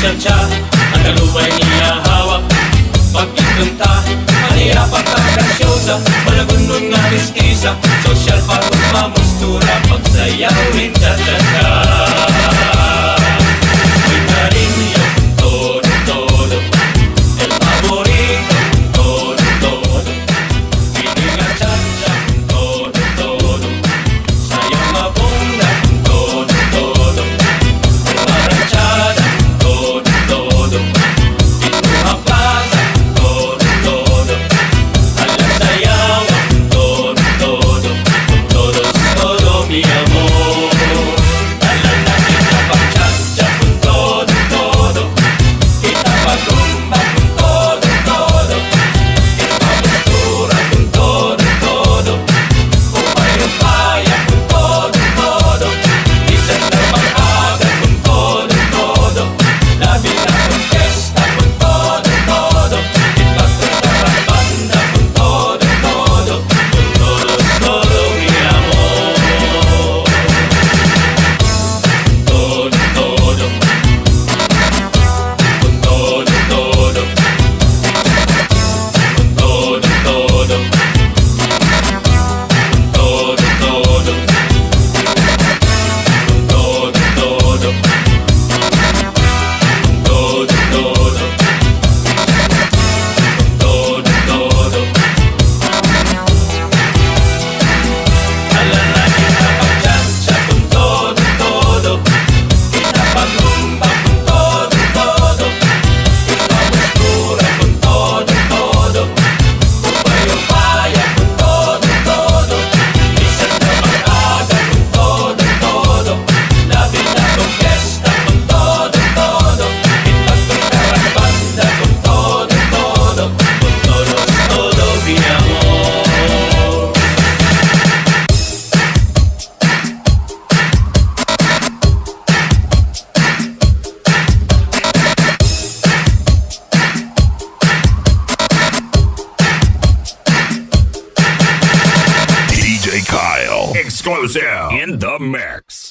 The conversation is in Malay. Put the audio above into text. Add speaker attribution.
Speaker 1: cha-cha, ang kalubay niya hawak. Pag-ikanta, maniya pagkakasyosa, malagunon nga mistisa, sosyal pagod mamustura, pagsayawin cha-cha-cha. May cariño con todo, el favorito con todo, pidiga cha-cha con todo, sayang mabunga con todo, embarrachada con todo, pintuha plaza con todo, a la sayawa con todo, con todo es todo mi amor. A la nakita pag cha-cha con todo, todo, kita pag rumba con todo, todo, kita postura con todo, todo, upay-upaya con todo, todo, isang trabajaga con todo, todo, labi na con fiesta con todo, todo, ipagkakarabanda con todo, todo, con todo es todo mi amor. Todo, todo, con todo, todo, con todo, todo, con todo, todo, con todo, todo, con todo, todo, con todo, todo. A la nakita pag cha-cha con todo, todo, kita pag rumba con todo, todo, kita postura con todo, todo, upay-upaya con todo, todo, isang trabajaga con todo, todo, labi na con fiesta con todo, todo, ipagkakarabanda con todo, todo, con todo es todo mi amor.
Speaker 2: DJ Kyle. Exclusive in the mix.